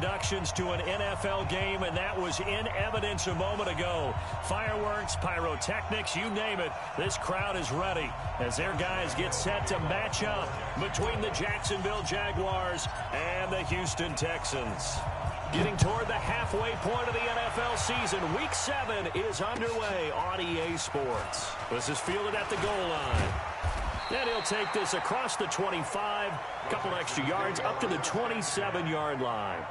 introductions to an NFL game, and that was in evidence a moment ago. Fireworks, pyrotechnics, you name it. This crowd is ready as their guys get set to match up between the Jacksonville Jaguars and the Houston Texans. Getting toward the halfway point of the NFL season, Week 7 is underway on EA Sports. This is fielded at the goal line. And he'll take this across the 25, a couple extra yards, up to the 27-yard line.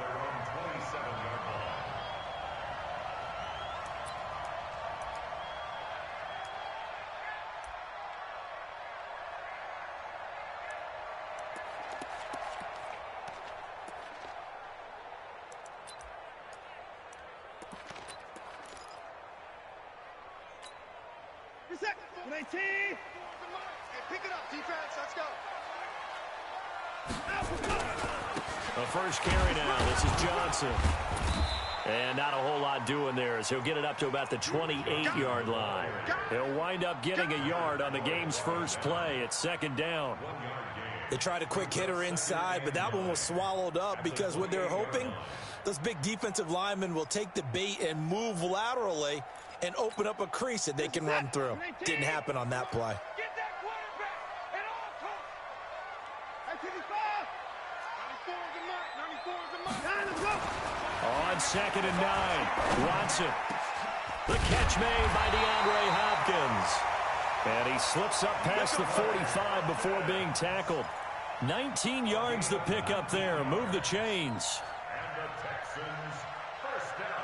Pick it up, defense. Let's go. The first carry now. This is Johnson. And not a whole lot doing there as he'll get it up to about the 28-yard line. He'll wind up getting a yard on the game's first play. It's second down. They tried a quick hitter inside, but that one was swallowed up because what they're hoping, those big defensive linemen will take the bait and move laterally and open up a crease that they can run through. Didn't happen on that play. Get that quarterback at all costs. At 55. 94 is the mark. 94 is the mark. On second and 9, Watson. The catch made by DeAndre Hopkins. And he slips up past the 45 before being tackled. 19 yards the pick up there. Move the chains. And the Texans first down.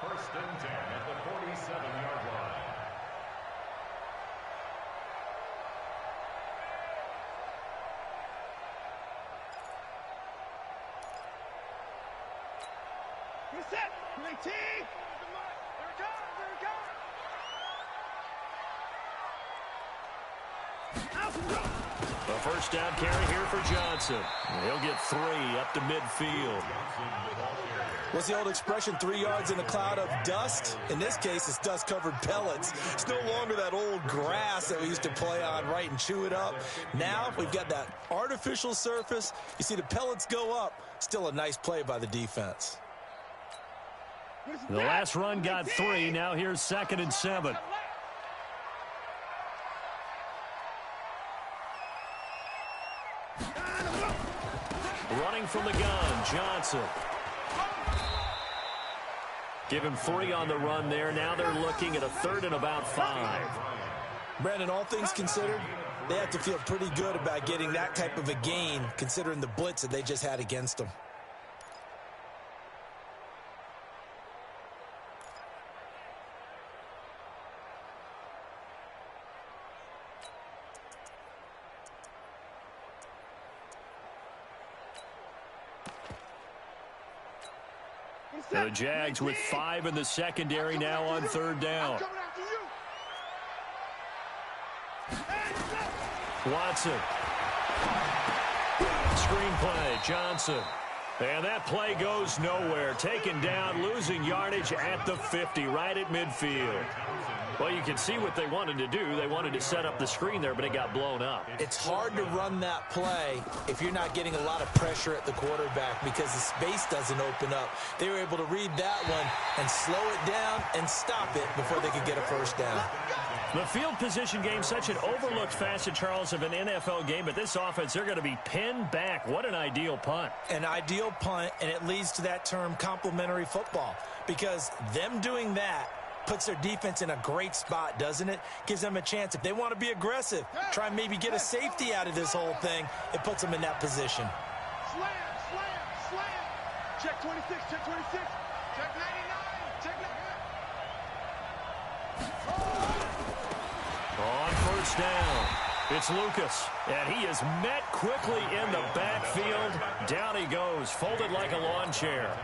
First and 10 at the 47-yard line. Reset. 19. The first down carry here for Johnson. He'll get 3 up to midfield. What's the old expression, 3 yards in a cloud of dust? In this case, it's dust-covered pellets. It's no longer that old grass that we used to play on, right, and chew it up. Now we've got that artificial surface. You see the pellets go up. Still a nice play by the defense. The last run got 3. Now here's second and 7. Running from the gun, Johnson. Give him 3 on the run there. Now they're looking at a third and about 5. Brandon, all things considered, they have to feel pretty good about getting that type of a gain, considering the blitz that they just had against them. The Jags with 5 in the secondary now on third down. Watson. Screenplay, Johnson. And that play goes nowhere. Taken down, losing yardage at the 50, right at midfield. Well, you can see what they wanted to do. They wanted to set up the screen there, but it got blown up. It's hard to run that play if you're not getting a lot of pressure at the quarterback because the space doesn't open up. They were able to read that one and slow it down and stop it before they could get a first down. The field position game, such an overlooked facet, Charles, of an NFL game, but this offense, they're going to be pinned back. What an ideal punt. An ideal punt, and it leads to that term complementary football because them doing that puts their defense in a great spot, doesn't it? Gives them a chance. If they want to be aggressive, try and maybe get a safety out of this whole thing, it puts them in that position. Slam, slam, slam. Check 26, check 26. Check 99, check 99. On first down, it's Lucas, and he is met quickly in the backfield. Down he goes, folded like a lawn chair.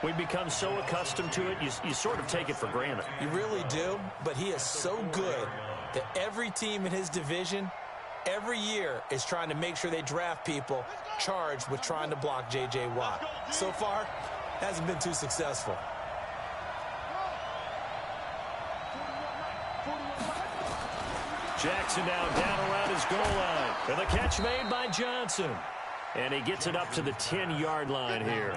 We've become so accustomed to it, you sort of take it for granted. You really do, but he is so good that every team in his division, every year, is trying to make sure they draft people charged with trying to block J.J. Watt. So far, hasn't been too successful. Jackson now down around his goal line. And the catch made by Johnson. And he gets it up to the 10-yard line here.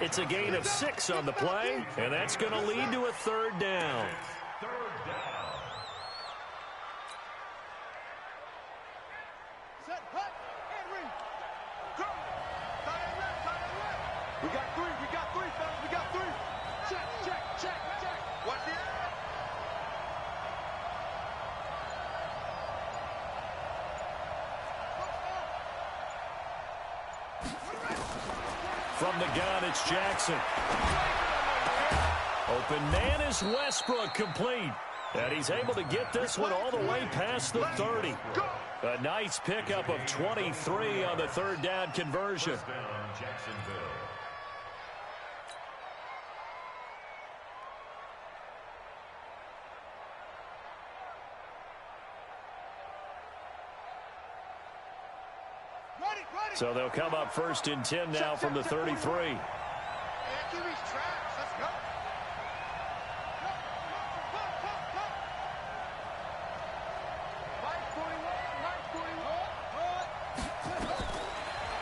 It's a gain of 6 on the play, and that's going to lead to a 3rd down. Set, hut, and ring. Go. Tight end left, tight end left. We got 3, fellas, we got 3. Check, check, check, check. Watch the end. From the gun, it's Jackson. Open man is Westbrook, complete. And he's able to get this one all the way past the 30. A nice pickup of 23 on the 3rd down conversion. So they'll come up 1st and 10 now from the 33.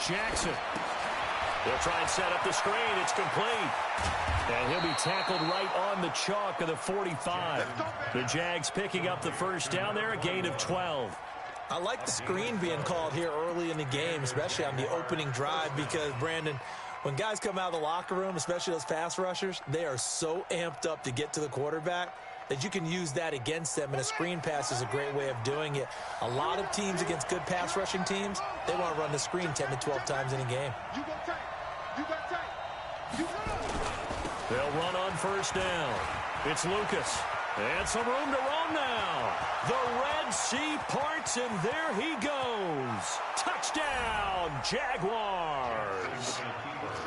Jackson. They'll try and set up the screen. It's complete. And he'll be tackled right on the chalk of the 45. The Jags picking up the 1st down there, a gain of 12. I like the screen being called here early in the game, especially on the opening drive, because, Brandon, when guys come out of the locker room, especially those pass rushers, they are so amped up to get to the quarterback that you can use that against them, and a screen pass is a great way of doing it. A lot of teams against good pass rushing teams, they want to run the screen 10 to 12 times in a game. They'll run on 1st down. It's Lucas. And some room to roam now. The Red Sea parts, and there he goes. Touchdown, Jaguars.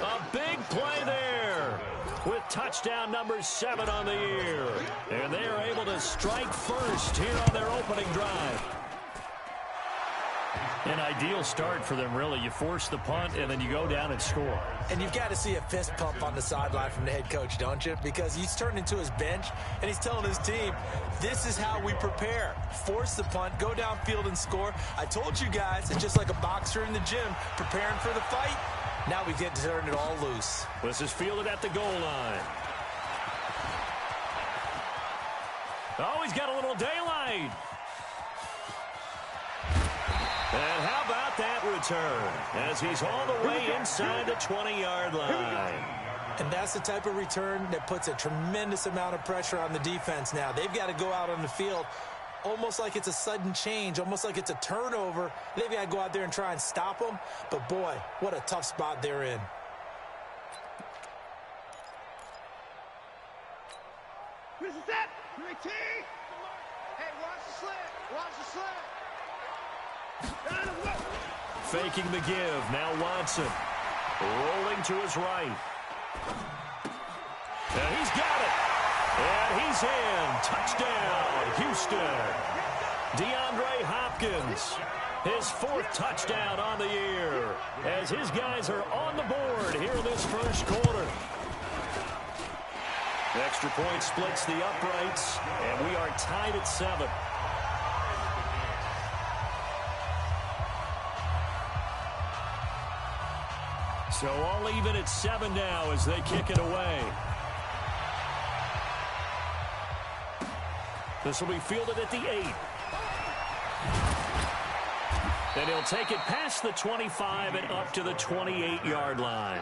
A big play there with touchdown number 7 on the year. And they are able to strike first here on their opening drive. An ideal start for them, really. You force the punt, and then you go down and score. And you've got to see a fist pump on the sideline from the head coach, don't you? Because he's turned into his bench, and he's telling his team, this is how we prepare. Force the punt, go downfield and score. I told you guys, it's just like a boxer in the gym preparing for the fight. Now we get to turn it all loose. This is fielded at the goal line. Oh, he's got a little daylight. And how about that return as he's all the way inside the 20-yard line. And that's the type of return that puts a tremendous amount of pressure on the defense now. They've got to go out on the field almost like it's a sudden change, almost like it's a turnover. They've got to go out there and try and stop them. But, boy, what a tough spot they're in. Where's the set? Hey, watch the slant. Watch the slant. Faking the give. Now Watson. Rolling to his right. And he's got it. And he's in. Touchdown, Houston. DeAndre Hopkins. His 4th touchdown on the year. As his guys are on the board here in this 1st quarter. The extra point splits the uprights. And we are tied at 7. So all even at 7 now as they kick it away. This will be fielded at the 8. And he'll take it past the 25 and up to the 28-yard line.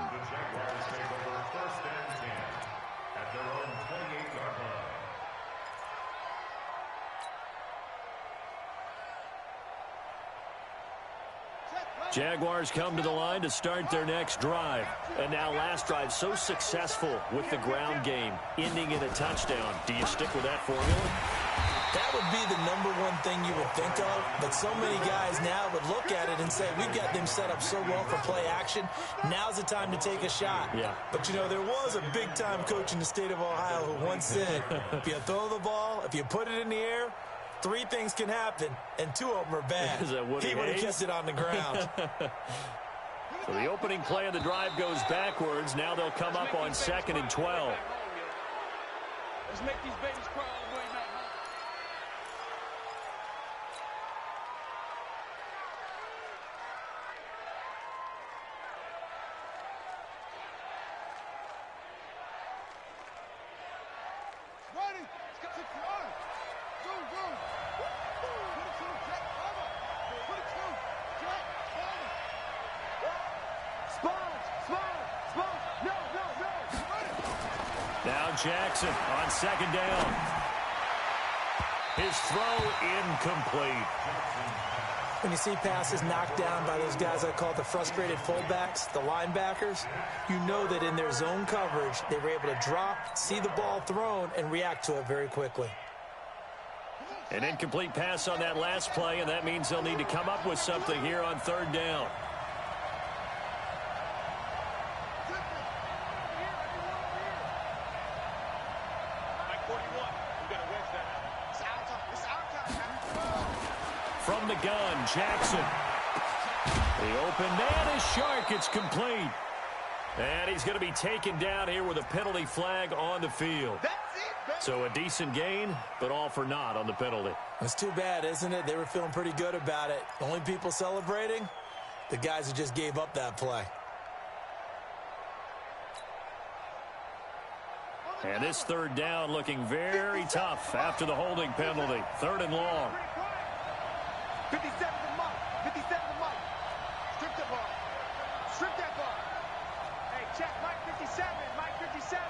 Jaguars come to the line to start their next drive. And now last drive so successful with the ground game, ending in a touchdown. Do you stick with that formula? That would be the #1 thing you would think of, but so many guys now would look at it and say, we've got them set up so well for play action. Now's the time to take a shot. Yeah. But, you know, there was a big-time coach in the state of Ohio who once said, if you throw the ball, if you put it in the air, 3 things can happen, and 2 of them are bad. He would have kept it on the ground. So the opening play of the drive goes backwards. Now they'll come up on 2nd and 12. Let's make these babies cry all the way back. Now Jackson on second down. His throw incomplete. When you see passes knocked down by those guys I call the frustrated fullbacks, the linebackers, you know that in their zone coverage, they were able to drop, see the ball thrown, and react to it very quickly. An incomplete pass on that last play, and that means they'll need to come up with something here on third down. From the gun, Jackson. The open man is Shark. It's complete. And he's going to be taken down here with a penalty flag on the field. So a decent gain, but all for naught on the penalty. It's too bad, isn't it? They were feeling pretty good about it. The only people celebrating, the guys who just gave up that play. And this third down looking very tough after the holding penalty. Third and long. 57 to Mike. 57 to Mike. Strip the ball. Strip that ball. Hey, check Mike 57. Mike 57.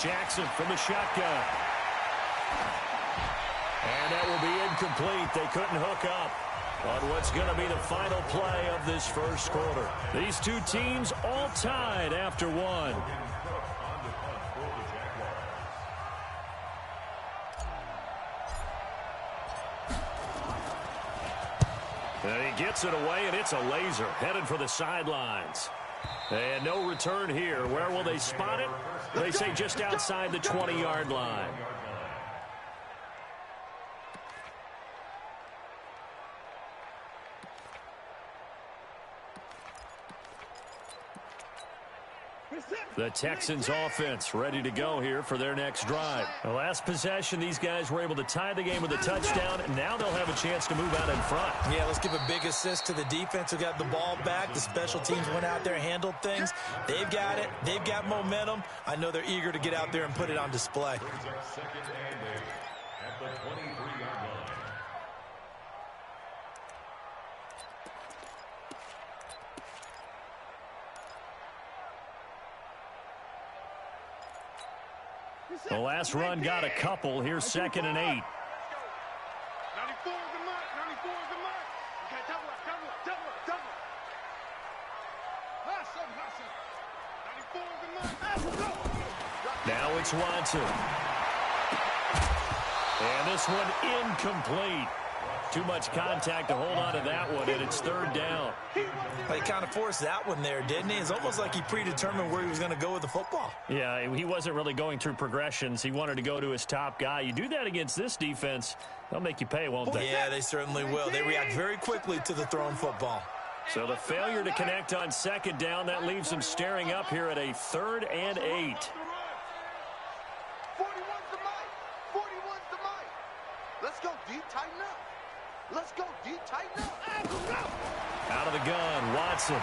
Jackson from the shotgun. And that will be incomplete. They couldn't hook up on what's going to be the final play of this first quarter. These two teams all tied after one. And he gets it away, and it's a laser headed for the sidelines. And no return here. Where will they spot it? They say just outside the 20-yard line. The Texans offense ready to go here for their next drive. The last possession, these guys were able to tie the game with a touchdown, and now they'll have a chance to move out in front. Yeah, let's give a big assist to the defense who got the ball back. The special teams went out there, handled things. They've got it. They've got momentum. I know they're eager to get out there and put it on display. Second and 8 at the 23-yard line. The last run got a couple. Here's second and 8. 94 is the mark. 94 is the mark. Okay, double up, double up, double up, double up. 94 is the mark. Now it's Watson. And this one incomplete. Too much contact to hold on to that one, and it's third down. He kind of forced that one there, didn't he? It's almost like he predetermined where he was going to go with the football. Yeah, he wasn't really going through progressions. He wanted to go to his top guy. You do that against this defense, they'll make you pay, won't they? Yeah, they certainly will. They react very quickly to the thrown football. So the failure to connect on second down, that leaves him staring up here at a third and 8. 41's the mic. 41's the mic. Let's go deep, tighten up. Let's go deep, tighten up. Out of the gun, Watson.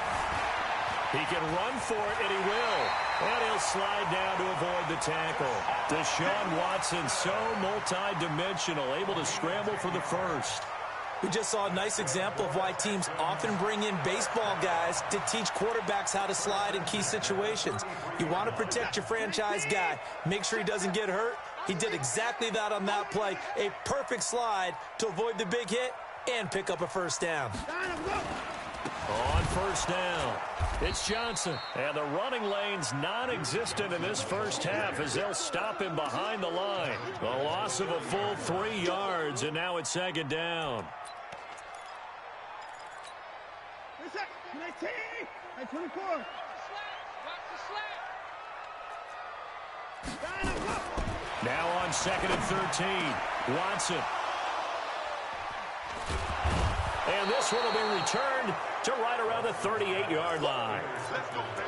He can run for it, and he will. And he'll slide down to avoid the tackle. Deshaun Watson, so multi-dimensional, able to scramble for the first. We just saw a nice example of why teams often bring in baseball guys to teach quarterbacks how to slide in key situations. You want to protect your franchise guy. Make sure he doesn't get hurt. He did exactly that on that play. A perfect slide to avoid the big hit and pick up a first down. On first down, it's Johnson. And the running lane's non-existent in this first half as they'll stop him behind the line. A loss of a full 3 yards, and now it's second down. 24. Now on second and 13, Watson. And this one will be returned to right around the 38-yard line.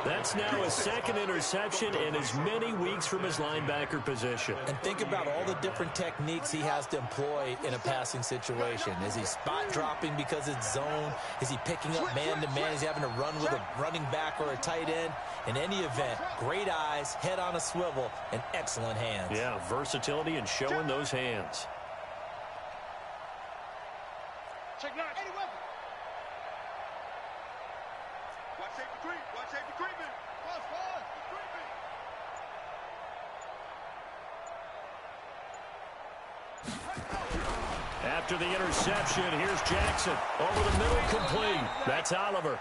That's now his second interception in as many weeks from his linebacker position. And think about all the different techniques he has to employ in a passing situation. Is he spot dropping because it's zone? Is he picking up man-to-man? Is he having to run with a running back or a tight end? In any event, great eyes, head on a swivel, and excellent hands. Yeah, versatility and showing those hands. Check nine. Any weapon. Watch safety creep. Watch safety creeping. Cross. Creeping. After the interception, here's Jackson. Over the middle, complete. That's Oliver.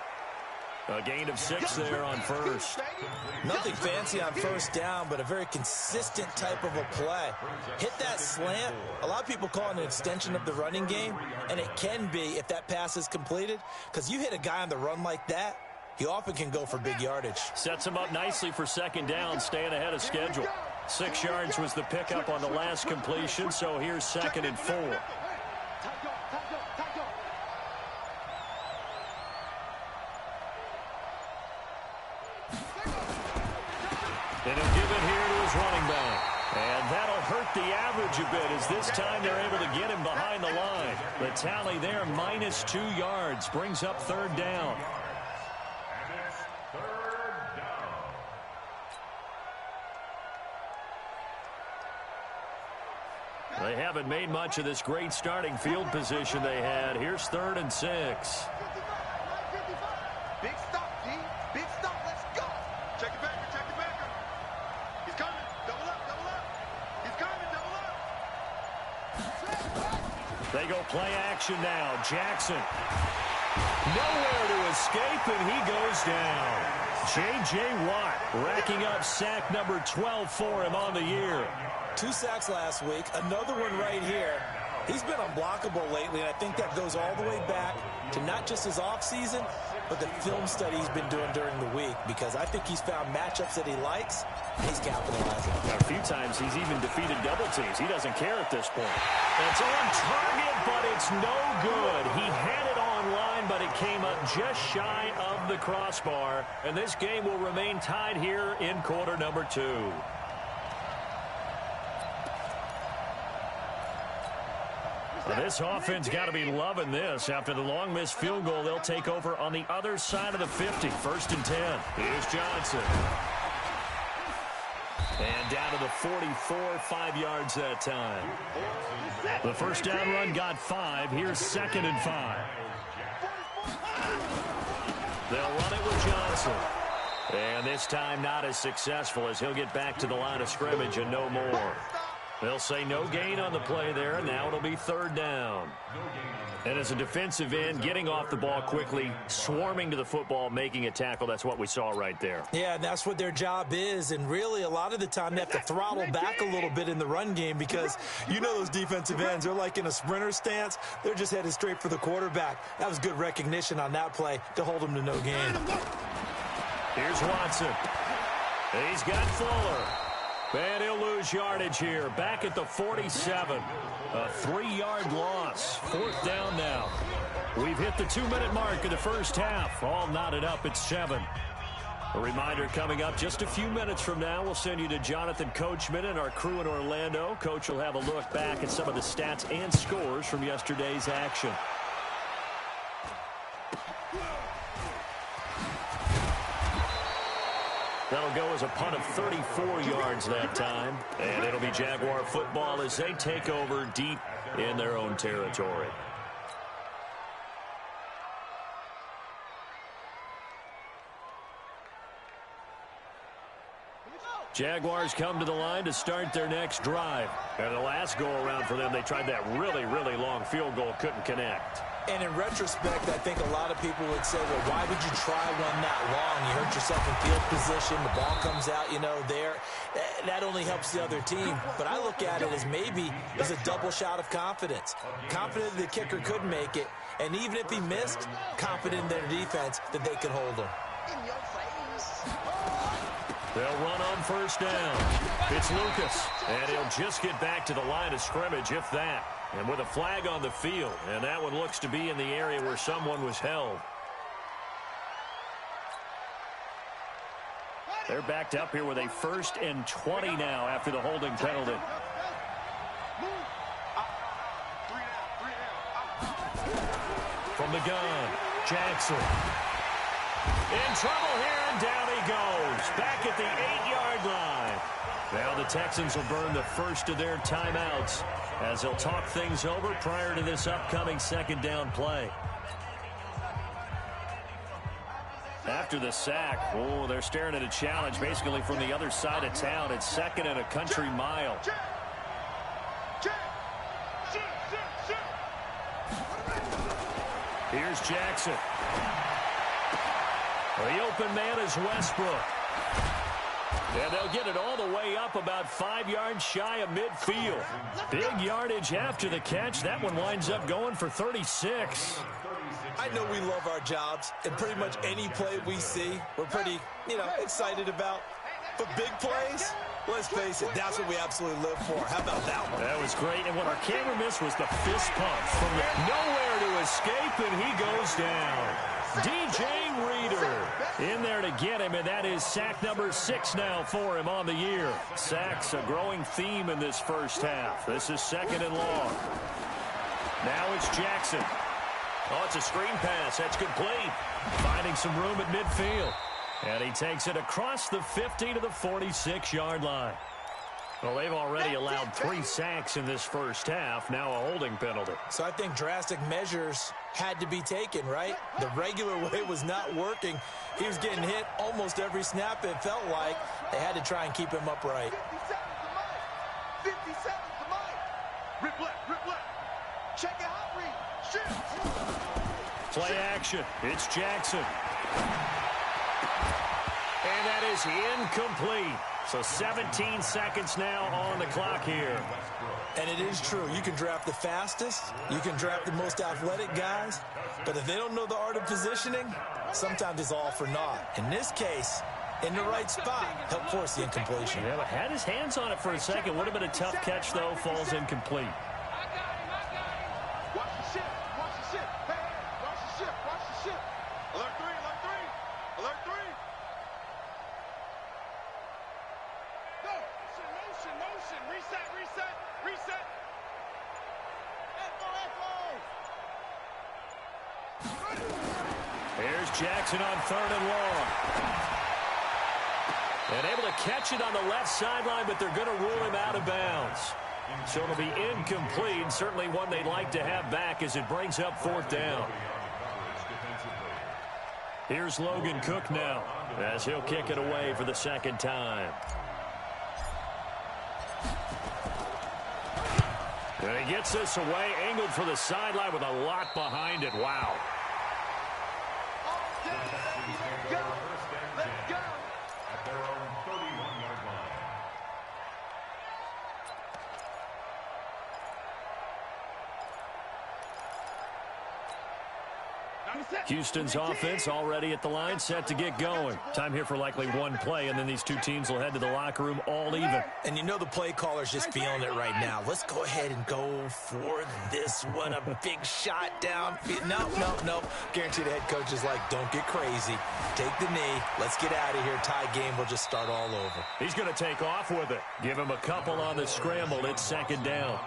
A gain of 6 there on first. Nothing fancy on first down, but a very consistent type of a play. Hit that slant. A lot of people call it an extension of the running game, and it can be if that pass is completed, because you hit a guy on the run like that, he often can go for big yardage. Sets him up nicely for second down, staying ahead of schedule. 6 yards was the pickup on the last completion, so here's 2nd and 4. And he'll give it here to his running back. And that'll hurt the average a bit as this time they're able to get him behind the line. The tally there, minus 2 yards, brings up 3rd down. And it's 3rd down. They haven't made much of this great starting field position they had. Here's 3rd and 6. Big stop, D. Big stop. Let's go. Check it back. He's coming. Double up. He's coming. Double up. They go play action now. Jackson. Nowhere to escape, and he goes down. J.J. Watt racking up sack number 12 for him on the year. 2 sacks last week, another one right here. He's been unblockable lately, and I think that goes all the way back to not just his offseason, but the film study he's been doing during the week, because I think he's found matchups that he likes, and he's capitalizing. A few times he's even defeated double teams. He doesn't care at this point. It's on target, but it's no good. He had it online, but it came up just shy of the crossbar, and this game will remain tied here in quarter number 2. Well, this offense got to be loving this. After the long missed field goal, they'll take over on the other side of the 50. 1st and 10. Here's Johnson. And down to the 44, 5 yards that time. The first down run got 5. Here's 2nd and 5. They'll run it with Johnson. And this time not as successful as he'll get back to the line of scrimmage and no more. They'll say no gain on the play there. Now it'll be 3rd down. And as a defensive end, getting off the ball quickly, swarming to the football, making a tackle, that's what we saw right there. Yeah, and that's what their job is. And really, a lot of the time, they have to throttle back a little bit in the run game, because you know those defensive ends, they're like in a sprinter stance. They're just headed straight for the quarterback. That was good recognition on that play to hold them to no gain. Here's Watson. He's got Fuller. And he'll lose yardage here. Back at the 47. A 3-yard loss. 4th down now. We've hit the 2-minute mark of the first half. All knotted up at 7. A reminder coming up just a few minutes from now. We'll send you to Jonathan Coachman and our crew in Orlando. Coach will have a look back at some of the stats and scores from yesterday's action. That'll go as a punt of 34 yards that time. And it'll be Jaguar football as they take over deep in their own territory. Jaguars come to the line to start their next drive. And the last go-around for them, they tried that really, really long field goal, couldn't connect. And in retrospect, I think a lot of people would say, well, why would you try one that long? You hurt yourself in field position. The ball comes out, you know, there. That only helps the other team. But I look at it as maybe it's a double shot of confidence. Confident the kicker could make it. And even if he missed, confident in their defense that they could hold him. In your face. They'll run on first down. It's Lucas. And he'll just get back to the line of scrimmage, if that. And with a flag on the field. And that one looks to be in the area where someone was held. They're backed up here with a 1st and 20 now after the holding penalty. From the gun, Jackson. In trouble here, and down he goes. Back at the 8-yard line. Now the Texans will burn the first of their timeouts as they'll talk things over prior to this upcoming 2nd down play. After the sack, oh, they're staring at a challenge basically from the other side of town. It's 2nd and a country mile. Here's Jackson. The open man is Westbrook. And they'll get it all the way up about 5 yards shy of midfield. Big yardage after the catch. That one winds up going for 36. I know we love our jobs, and pretty much any play we see, we're pretty, excited about. But big plays, let's face it, that's what we absolutely live for. How about that one? That was great, and what our camera missed was the fist pump from nowhere to escape, and he goes down. DJ Reader in there to get him, and that is sack number 6 now for him on the year. Sacks a growing theme in this first half. This is 2nd and long. Now it's Jackson. Oh, it's a screen pass. That's complete. Finding some room at midfield. And he takes it across the 50 to the 46-yard line. Well, they've already allowed 3 sacks in this first half. Now a holding penalty. So I think drastic measures had to be taken, right? The regular way was not working. He was getting hit almost every snap, it felt like. They had to try and keep him upright. 57 to Mike. Rip left. Check it out, read. Shoot. Play action. It's Jackson. And that is incomplete. So 17 seconds now on the clock here. And it is true. You can draft the fastest. You can draft the most athletic guys. But if they don't know the art of positioning, sometimes it's all for naught. In this case, in the right spot, helped force the incompletion. Yeah, but had his hands on it for a second. Would have been a tough catch, though. Falls incomplete. Watch the ship. Hey, watch the ship. Alert 3. Motion. Reset. Here's Jackson on 3rd and long. And able to catch it on the left sideline, but they're going to rule him out of bounds. So it'll be incomplete. Certainly one they'd like to have back as it brings up 4th down. Here's Logan Cook now as he'll kick it away for the 2nd time. And he gets this away, angled for the sideline with a lot behind it. Wow. Let's go. At their own 31-yard line. Houston's offense already at the line, set to get going. Time here for likely one play, and then these two teams will head to the locker room all even. And you know the play caller's just feeling it right now. Let's go ahead and go for this one. A big shot down. No. Guarantee the head coach is like, don't get crazy. Take the knee. Let's get out of here. Tie game will just start all over. He's going to take off with it. Give him a couple on the scramble. It's 2nd down.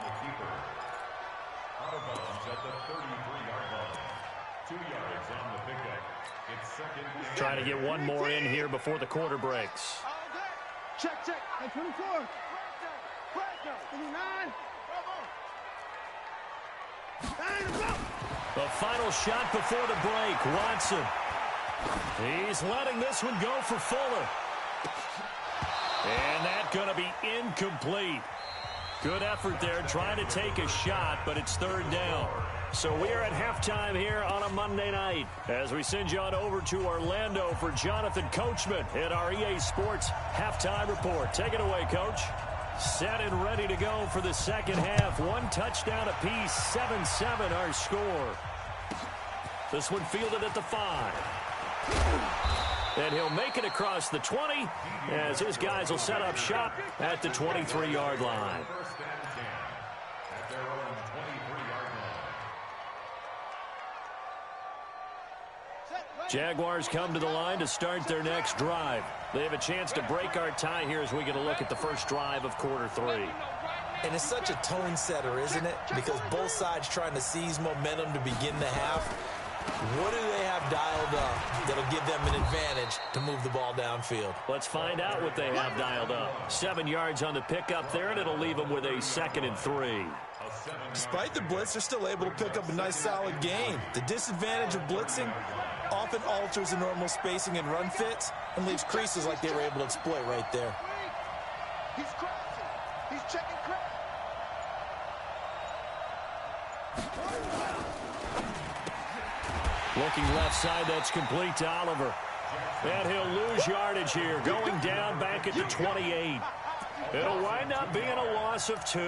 Out of bounds at the 33-yard line. 2 yards on the pickup. It's 2nd down. Trying to get one more in here before the quarter breaks. Check. Hey, 24. 29. The final shot before the break. Watson. He's letting this one go for Fuller. And that's going to be incomplete. Good effort there, trying to take a shot, but it's 3rd down. So we are at halftime here on a Monday night as we send you on over to Orlando for Jonathan Coachman at our EA Sports Halftime Report. Take it away, Coach. Set and ready to go for the 2nd half. 1 touchdown apiece, 7-7 our score. This one fielded at the 5. And he'll make it across the 20 as his guys will set up shop at the 23-yard line. First and 10 at their own 23-yard line. Set, Jaguars come to the line to start their next drive. They have a chance to break our tie here as we get a look at the first drive of quarter 3. And it's such a tone setter, isn't it? Because both sides trying to seize momentum to begin the half. What do they have dialed up that'll give them an advantage to move the ball downfield? Let's find out what they have dialed up. 7 yards on the pickup there, and it'll leave them with a 2nd and 3. Despite the blitz, they're still able to pick up a nice, solid gain. The disadvantage of blitzing often alters the normal spacing and run fits and leaves creases like they were able to exploit right there. He's crashing. He's checking crash. Looking left side, that's complete to Oliver. And he'll lose yardage here, going down back at the 28. It'll wind up being a loss of 2.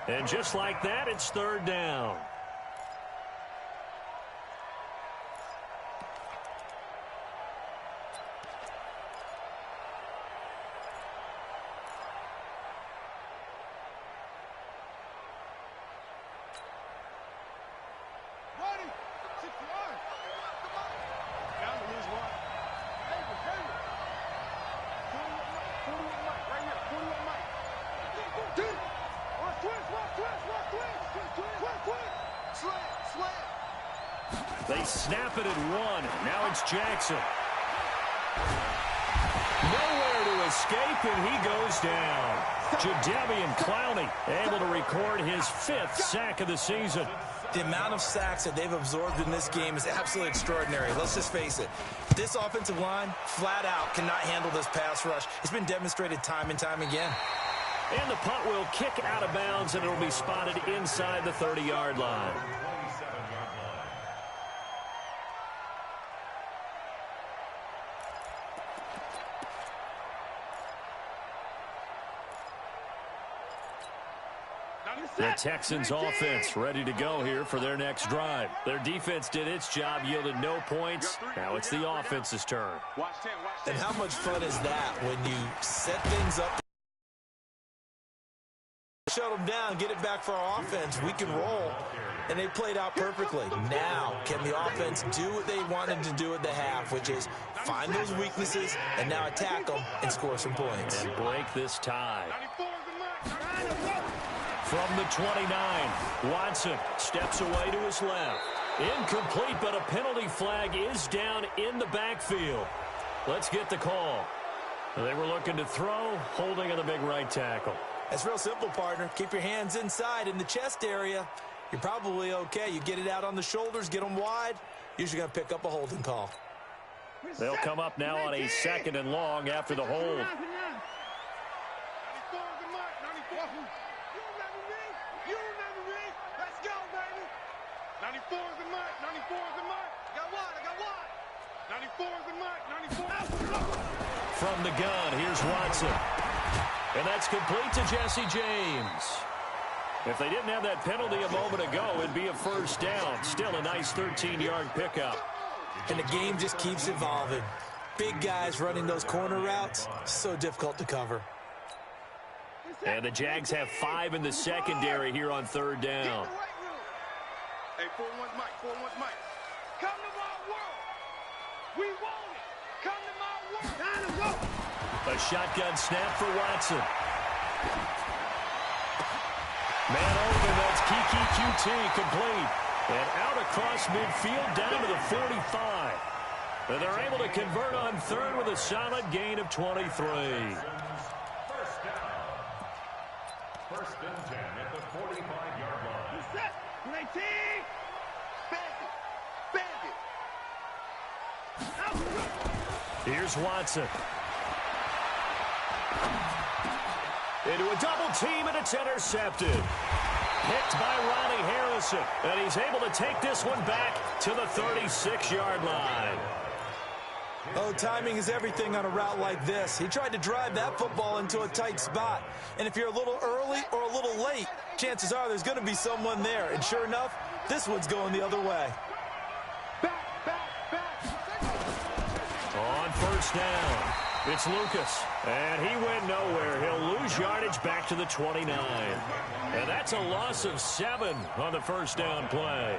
And just like that, it's 3rd down. They snap it at 1. Now it's Jackson. Nowhere to escape, and he goes down. Jadeveon Clowney able to record his 5th sack of the season. The amount of sacks that they've absorbed in this game is absolutely extraordinary. Let's just face it. This offensive line, flat out, cannot handle this pass rush. It's been demonstrated time and time again. And the punt will kick out of bounds, and it'll be spotted inside the 30-yard line. The Texans offense ready to go here for their next drive. Their defense did its job, yielded no points. Now it's the offense's turn. And how much fun is that when you set things up, shut them down, get it back for our offense, we can roll, and they played out perfectly. Now, can the offense do what they wanted to do at the half, which is find those weaknesses and now attack them and score some points. And break this tie. From the 29, Watson steps away to his left. Incomplete, but a penalty flag is down in the backfield. Let's get the call. They were looking to throw, holding on the big right tackle. It's real simple, partner. Keep your hands inside in the chest area. You're probably okay. You get it out on the shoulders, get them wide. Usually going to pick up a holding call. They'll come up now on a 2nd and long after the hold. From the gun, here's Watson. And that's complete to Jesse James. If they didn't have that penalty a moment ago, it'd be a 1st down. Still a nice 13-yard pickup. And the game just keeps evolving. Big guys running those corner routes, so difficult to cover. And the Jags have 5 in the secondary here on 3rd down. Hey, 4-1 Mike, 4-1 Mike. Come to my world. We want it. Come to my world. Time to go. A shotgun snap for Watson. Man open, that's Kiki QT complete. And out across midfield down to the 45. And they're able to convert on 3rd with a solid gain of 23. 1st down. 1st and 10 at the 45-yard line. Set. Play team. Bandit. Here's Watson. Into a double team, and it's intercepted. Picked by Ronnie Harrison. And he's able to take this one back to the 36-yard line. Oh, timing is everything on a route like this. He tried to drive that football into a tight spot. And if you're a little early or a little late, chances are there's going to be someone there. And sure enough, this one's going the other way. On 1st down, it's Lucas. And he went nowhere. He'll lose yardage back to the 29. And that's a loss of 7 on the 1st down play.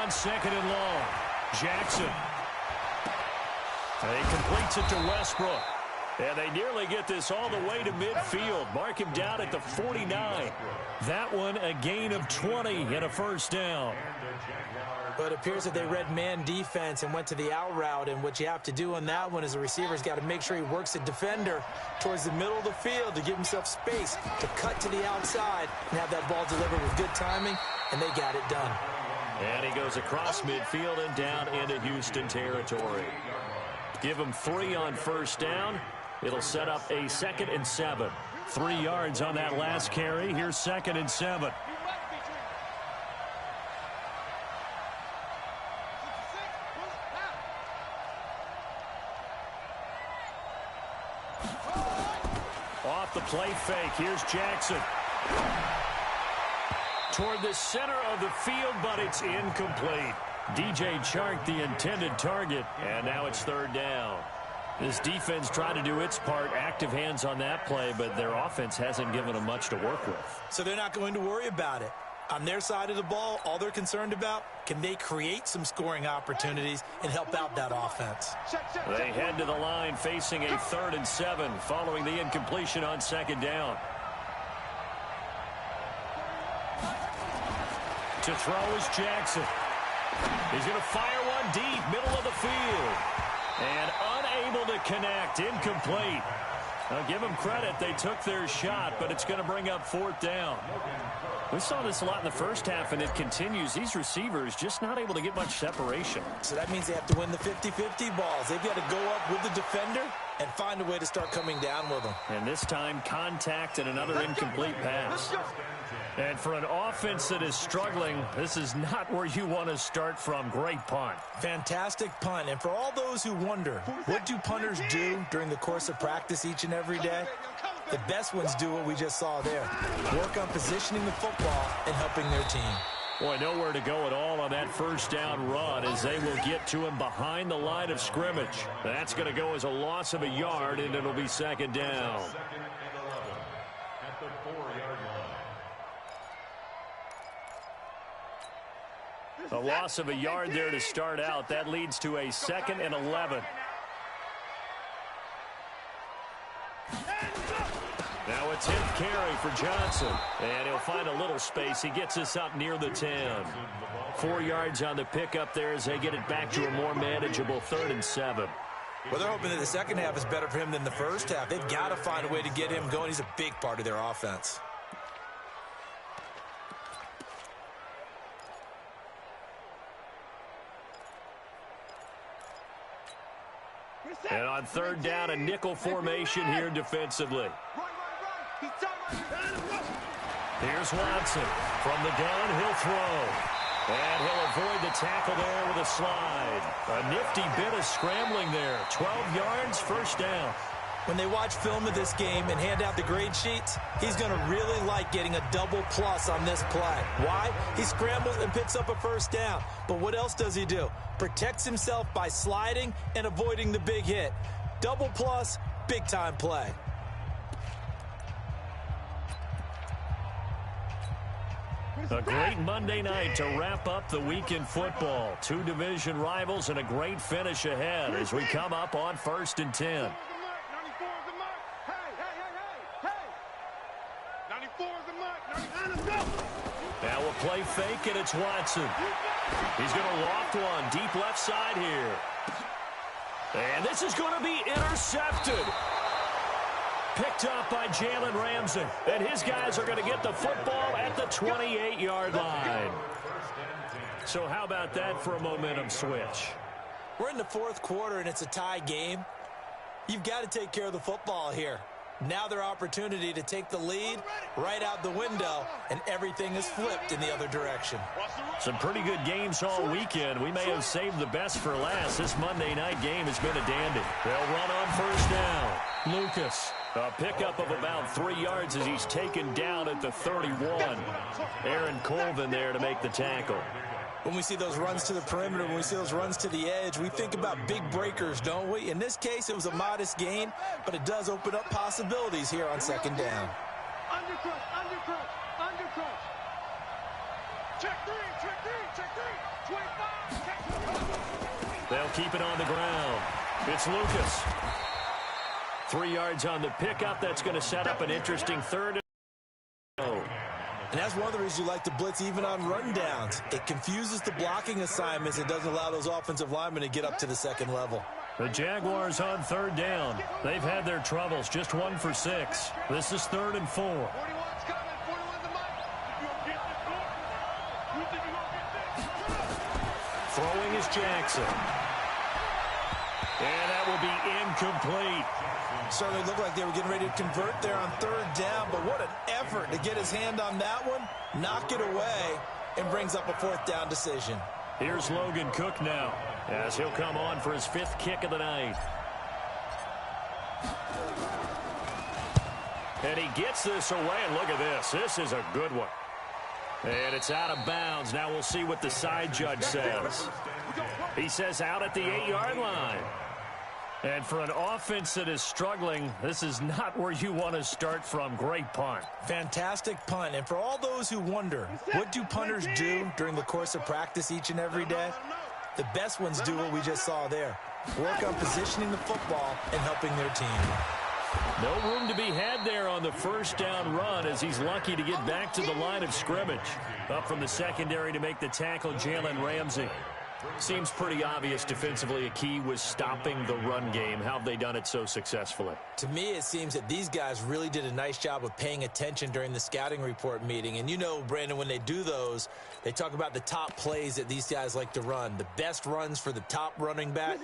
on 2nd and long. Jackson. And he completes it to Westbrook. And they nearly get this all the way to midfield. Mark him down at the 49. That one a gain of 20 and a first down. But it appears that they read man defense and went to the out route. And what you have to do on that one is the receiver's got to make sure he works the defender towards the middle of the field to give himself space to cut to the outside and have that ball delivered with good timing, and they got it done. And he goes across midfield and down into Houston territory. Give him 3 on first down. It'll set up a 2nd and 7. 3 yards on that last carry. Here's 2nd and 7. Off the play fake. Here's Jackson. Toward the center of the field, but it's incomplete. DJ Chark, the intended target, and now it's 3rd down. This defense tried to do its part, active hands on that play, but their offense hasn't given them much to work with. So they're not going to worry about it. On their side of the ball, all they're concerned about, can they create some scoring opportunities and help out that offense? They head to the line facing a 3rd and 7 following the incompletion on 2nd down. To throw is Jackson. He's going to fire one deep, middle of the field. And unable to connect, incomplete. Now give them credit, they took their shot, but it's going to bring up 4th down. We saw this a lot in the first half, and it continues. These receivers just not able to get much separation. So that means they have to win the 50-50 balls. They've got to go up with the defender and find a way to start coming down with them. And this time, contact and another incomplete pass. And for an offense that is struggling, this is not where you want to start from. Great punt. Fantastic punt. And for all those who wonder, what do punters do during the course of practice each and every day? The best ones do what we just saw there. Work on positioning the football and helping their team. Boy, nowhere to go at all on that first down run as they will get to him behind the line of scrimmage. That's going to go as a loss of a yard, and it'll be 2nd down. A loss of a yard there to start out. That leads to a 2nd and 11. Now a 10th carry for Johnson. And he'll find a little space. He gets us up near the 10. 4 yards on the pickup there as they get it back to a more manageable 3rd and 7. Well, they're hoping that the second half is better for him than the first half. They've got to find a way to get him going. He's a big part of their offense. And on 3rd down, a nickel formation here defensively. Here's Watson from the gun. He'll throw. And he'll avoid the tackle there with a slide. A nifty bit of scrambling there. 12 yards, 1st down. When they watch film of this game and hand out the grade sheets, he's going to really like getting a double plus on this play. Why? He scrambles and picks up a 1st down. But what else does he do? Protects himself by sliding and avoiding the big hit. Double plus, big-time play. A great Monday night to wrap up the week in football. 2 division rivals and a great finish ahead as we come up on 1st and 10. Now we'll play fake, and it's Watson. He's going to loft one deep left side here. And this is going to be intercepted. Picked up by Jalen Ramsey. And his guys are going to get the football at the 28-yard line. So how about that for a momentum switch? We're in the 4th quarter, and it's a tie game. You've got to take care of the football here. Now their opportunity to take the lead right out the window, and everything is flipped in the other direction. Some pretty good games all weekend. We may have saved the best for last. This Monday night game has been a dandy. They'll run on 1st down. Lucas, a pickup of about 3 yards as he's taken down at the 31. Aaron Colvin there to make the tackle. When we see those runs to the perimeter, when we see those runs to the edge, we think about big breakers, don't we? In this case, it was a modest gain, but it does open up possibilities here on 2nd down. Check three. 25. They'll keep it on the ground. It's Lucas. 3 yards on the pickup. That's going to set up an interesting third. And that's one of the reasons you like to blitz even on rundowns. It confuses the blocking assignments. It doesn't allow those offensive linemen to get up to the second level. The Jaguars on third down. They've had their troubles. Just 1 for 6. This is 3rd and 4. 41's coming. 41's the mic. You gonna get this score? You think you gonna get this? Throwing is Jackson. And that will be incomplete. Certainly looked like they were getting ready to convert there on 3rd down, but what an effort to get his hand on that one, knock it away, and brings up a 4th down decision. Here's Logan Cook now, as he'll come on for his 5th kick of the night. And he gets this away, and look at this. This is a good one. And it's out of bounds. Now we'll see what the side judge says. He says out at the 8-yard line. And for an offense that is struggling, this is not where you want to start from. Great punt. Fantastic punt. And for all those who wonder, what do punters do during the course of practice each and every day? The best ones do what we just saw there. Work on positioning the football and helping their team. No room to be had there on the 1st down run as he's lucky to get back to the line of scrimmage. Up from the secondary to make the tackle, Jalen Ramsey. Seems pretty obvious defensively a key was stopping the run game. How have they done it so successfully? To me, it seems that these guys really did a nice job of paying attention during the scouting report meeting. And you know, Brandon, when they do those, they talk about the top plays that these guys like to run. The best runs for the top running back,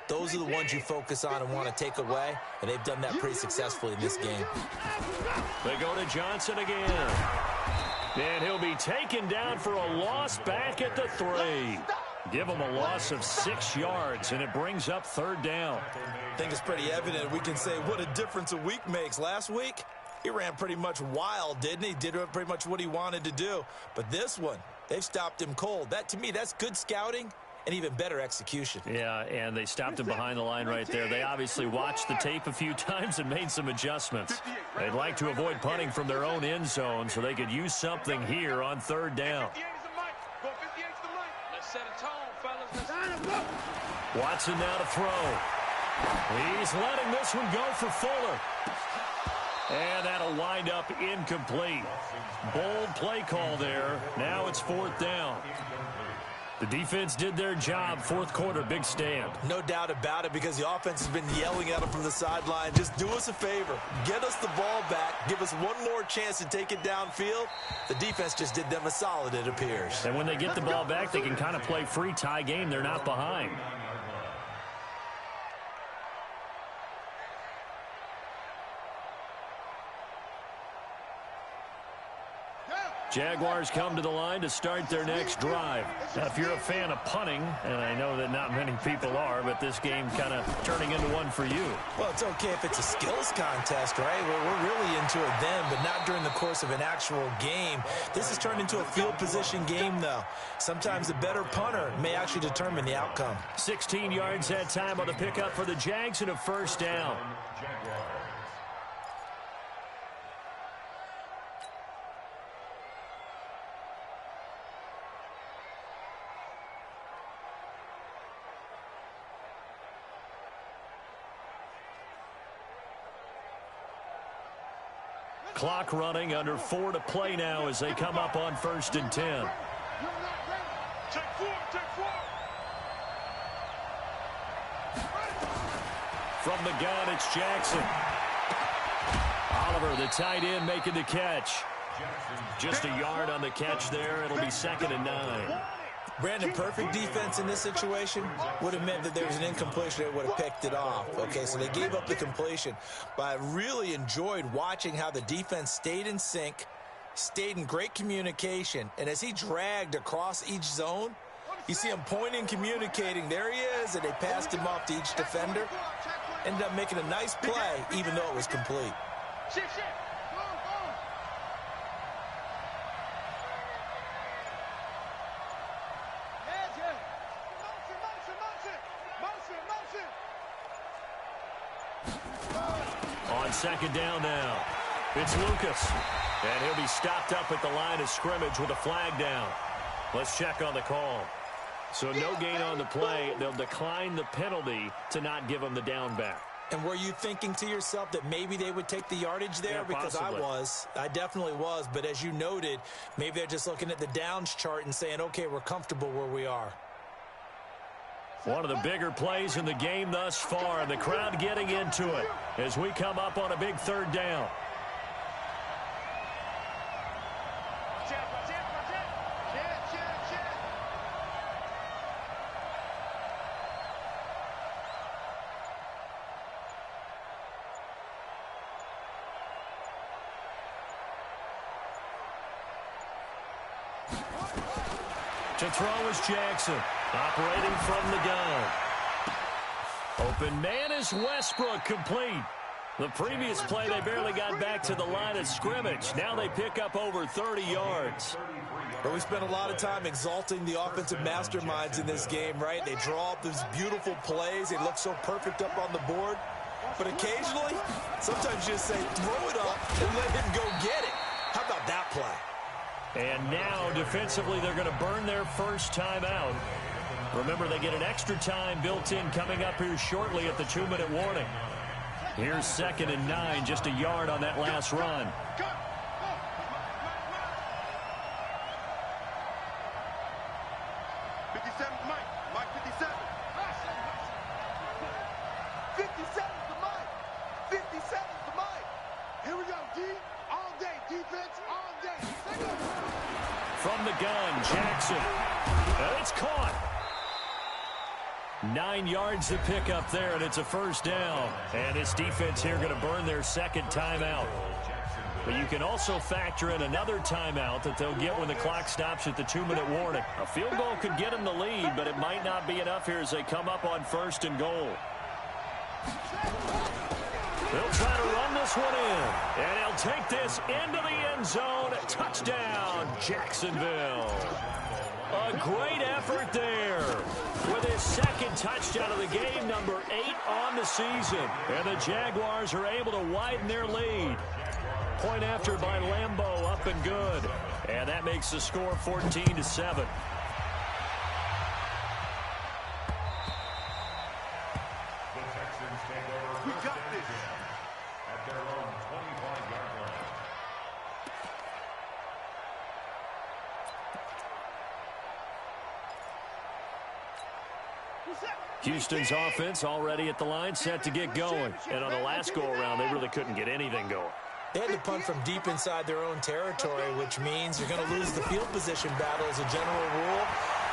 those are the ones you focus on and want to take away. And they've done that pretty successfully in this game. They go to Johnson again. And he'll be taken down for a loss back at the 3. Give him a loss of 6 yards, and it brings up 3rd down. I think it's pretty evident. We can say what a difference a week makes. Last week, he ran pretty much wild, didn't he? Did pretty much what he wanted to do. But this one, they've stopped him cold. That, to me, that's good scouting and even better execution. Yeah, and they stopped him behind the line right there. They obviously watched the tape a few times and made some adjustments. They'd like to avoid punting from their own end zone so they could use something here on 3rd down. Set a tone, fellas. Watson now to throw. He's letting this one go for Fuller. And that'll wind up incomplete. Bold play call there. Now it's 4th down. The defense did their job. 4th quarter, big stand. No doubt about it, because the offense has been yelling at them from the sideline. Just do us a favor. Get us the ball back. Give us one more chance to take it downfield. The defense just did them a solid, it appears. And when they get the ball back, they can kind of play free tie game. They're not behind. Jaguars come to the line to start their next drive. Now, if you're a fan of punting, and I know that not many people are, but this game kind of turning into one for you. Well, it's okay if it's a skills contest, right? We're really into it then, but not during the course of an actual game. This has turned into a field position game, though. Sometimes the better punter may actually determine the outcome. 16 yards that time on the pickup for the Jags and a 1st down. Clock running, under 4 to play now as they come up on 1st and 10. Check 4. From the gun, it's Jackson. Oliver, the tight end, making the catch. Just a yard on the catch there. It'll be 2nd and 9. Brandon, perfect defense in this situation would have meant that there was an incompletion that would have picked it off. Okay, so they gave up the completion. But I really enjoyed watching how the defense stayed in sync, stayed in great communication, and as he dragged across each zone, you see him pointing, communicating. There he is, and they passed him off to each defender. Ended up making a nice play, even though it was complete. On 2nd down now, it's Lucas. And he'll be stopped up at the line of scrimmage with a flag down. Let's check on the call. So no gain on the play. They'll decline the penalty to not give them the down back. And were you thinking to yourself that maybe they would take the yardage there? Yeah, because I definitely was. But as you noted, maybe they're just looking at the downs chart and saying, okay, we're comfortable where we are. One of the bigger plays in the game thus far, and the crowd getting into it as we come up on a big third down. To throw is Jackson, operating from the gun. Open man is Westbrook, complete. The previous play, they barely got back to the line of scrimmage. Now they pick up over 30 yards. But we spent a lot of time exalting the offensive masterminds in this game, right? They draw up these beautiful plays. They look so perfect up on the board. But occasionally, sometimes you just say, throw it up and let him go get it. How about that play? And now, defensively, they're going to burn their first time out. Remember, they get an extra time built in coming up here shortly at the 2-minute warning. Here's 2nd and 9, just a yard on that last run. From the gun, Jackson. And it's caught. 9 yards to pick up there, and it's a first down. And this defense here going to burn their second timeout. But you can also factor in another timeout that they'll get when the clock stops at the 2-minute warning. A field goal could get them the lead, but it might not be enough here as they come up on 1st and goal. They'll try to run this one in, and he'll take this into the end zone. Touchdown, Jacksonville. A great effort there with his second touchdown of the game, number 8 on the season. And the Jaguars are able to widen their lead. Point after by Lambeau, up and good. And that makes the score 14-7. Houston's offense already at the line, set to get going. And on the last go-around, they really couldn't get anything going. They had to punt from deep inside their own territory, which means you're going to lose the field position battle as a general rule.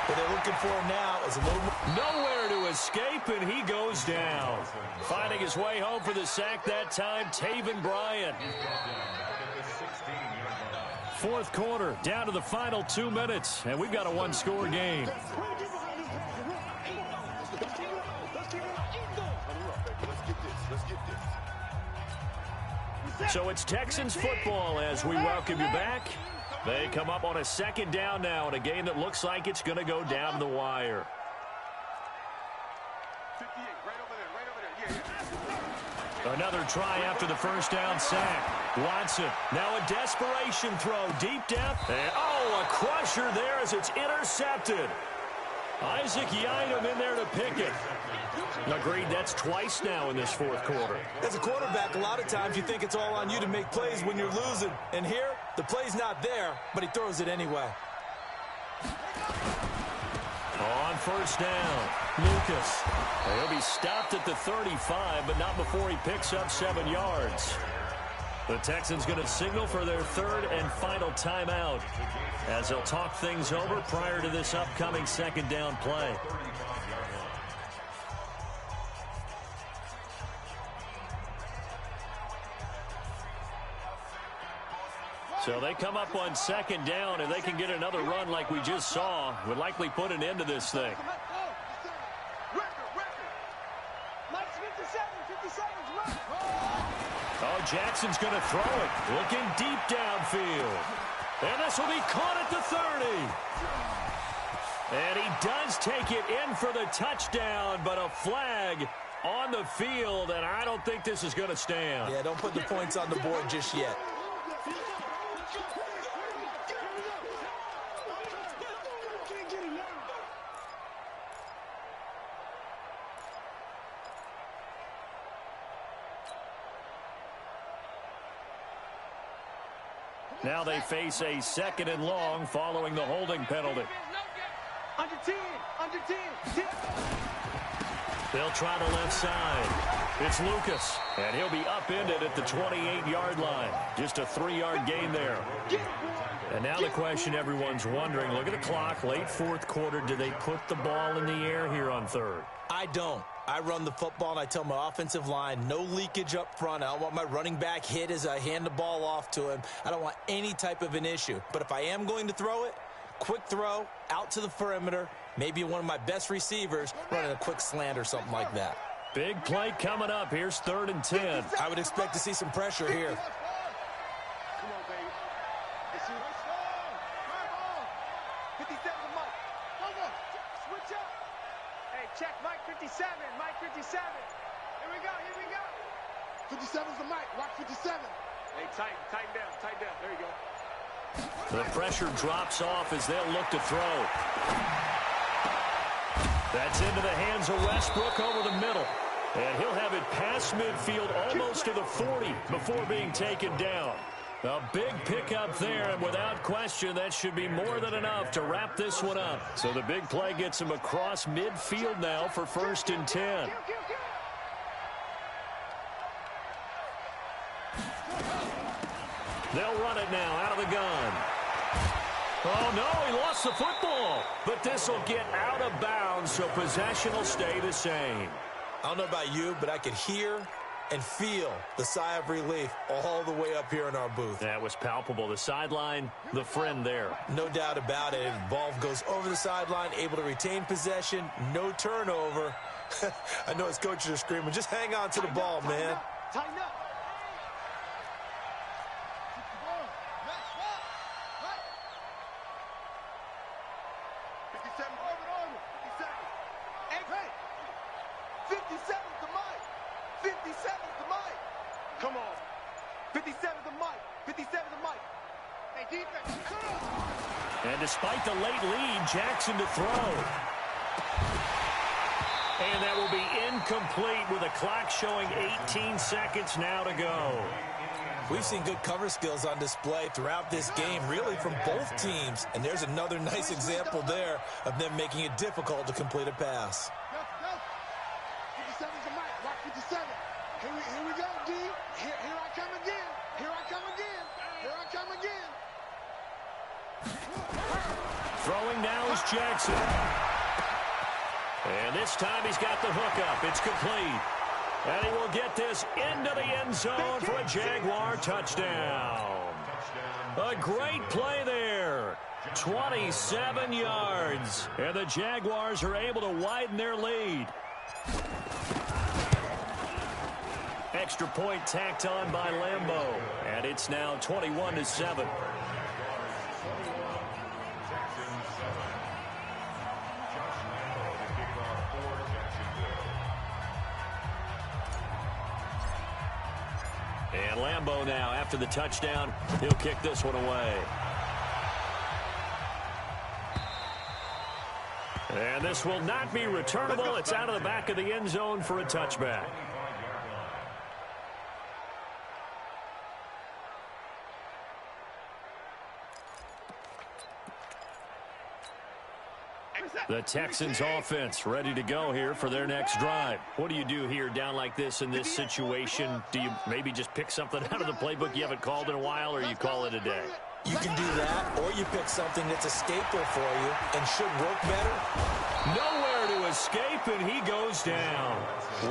What they're looking for now is a little more. Nowhere to escape, and he goes down. Finding his way home for the sack that time, Taven Bryan. 4th quarter, down to the final 2 minutes, and we've got a one-score game. So it's Texans football as we welcome you back. They come up on a 2nd down now in a game that looks like it's going to go down to the wire. Another try after the first down sack. Watson, now a desperation throw, deep depth. And, a crusher there as it's intercepted. Isaac Yiadom in there to pick it. Agreed, that's twice now in this 4th quarter. As a quarterback, a lot of times you think it's all on you to make plays when you're losing. And here, the play's not there, but he throws it anyway. On 1st down, Lucas. He'll be stopped at the 35, but not before he picks up 7 yards. The Texans going to signal for their 3rd and final timeout as they'll talk things over prior to this upcoming 2nd down play. So they come up on 2nd down. If they can get another run like we just saw, would likely put an end to this thing. Oh, Jackson's going to throw it. Looking deep downfield. And this will be caught at the 30. And he does take it in for the touchdown, but a flag on the field, and I don't think this is going to stand. Yeah, don't put the points on the board just yet. Now they face a 2nd and long following the holding penalty. Under 10, under 10, 10. They'll try the left side. It's Lucas, and he'll be upended at the 28-yard line. Just a 3-yard gain there. And now the question everyone's wondering, look at the clock, late 4th quarter, do they put the ball in the air here on 3rd? I don't. I run the football, and I tell my offensive line, no leakage up front. I don't want my running back hit as I hand the ball off to him. I don't want any type of an issue. But if I am going to throw it, quick throw, out to the perimeter, maybe one of my best receivers running a quick slant or something like that. Big play coming up. Here's 3rd and 10. I would expect to see some pressure here. Come on, baby. It's you. 57 to Mike. Switch up. Hey, check Mike 57. Mike 57. Here we go. Here we go. 57's the Mike. Rock 57. Hey, tighten down. Tighten down. There you go. The pressure drops off as they'll look to throw. That's into the hands of Westbrook over the middle. And he'll have it past midfield almost to the 40 before being taken down. A big pickup there, and without question, that should be more than enough to wrap this one up. So the big play gets him across midfield now for 1st and 10. They'll run it now out of the gun. Oh, no, he lost the football. But this will get out of bounds, so possession will stay the same. I don't know about you, but I could hear and feel the sigh of relief all the way up here in our booth. That was palpable. The sideline, the friend there. No doubt about it. The ball goes over the sideline, able to retain possession, no turnover. I know his coaches are screaming, just hang on to the ball, man. Tighten up. Come on. 57 to Mike. 57 to Mike. Hey, defense. And despite the late lead, Jackson to throw. And that will be incomplete with the clock showing 18 seconds now to go. We've seen good cover skills on display throughout this game, really from both teams. And there's another nice example there of them making it difficult to complete a pass. 57's to Mike. Rock 57. Here we go, D. Here I come again. Here I come again. Here I come again. Throwing now is Jackson. And this time he's got the hook up. It's complete. And he will get this into the end zone for a Jaguar touchdown. A great play there. 27 yards. And the Jaguars are able to widen their lead. Extra point tacked on by Lambeau. And it's now 21-7. And Lambeau now, after the touchdown, he'll kick this one away. And this will not be returnable. It's out of the back of the end zone for a touchback. The Texans offense ready to go here for their next drive. What do you do here down like this in this situation? Do you maybe just pick something out of the playbook you haven't called in a while, or you call it a day? You can do that, or you pick something that's a staple for you and should work better. Nowhere to escape, and he goes down.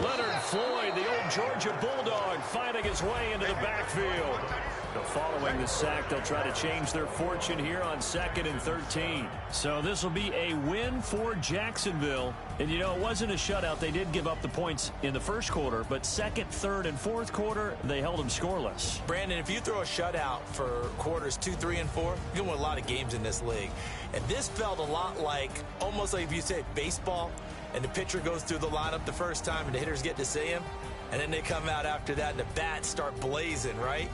Leonard Floyd, the old Georgia Bulldog, fighting his way into the backfield. Following the sack, they'll try to change their fortune here on 2nd and 13. So this will be a win for Jacksonville. And, you know, it wasn't a shutout. They did give up the points in the first quarter, but 2nd, 3rd, and 4th quarter, they held them scoreless. Brandon, if you throw a shutout for quarters 2, 3, and 4, you can win a lot of games in this league. And this felt a lot like, almost like if you say baseball, and the pitcher goes through the lineup the first time and the hitters get to see him, and then they come out after that and the bats start blazing, right?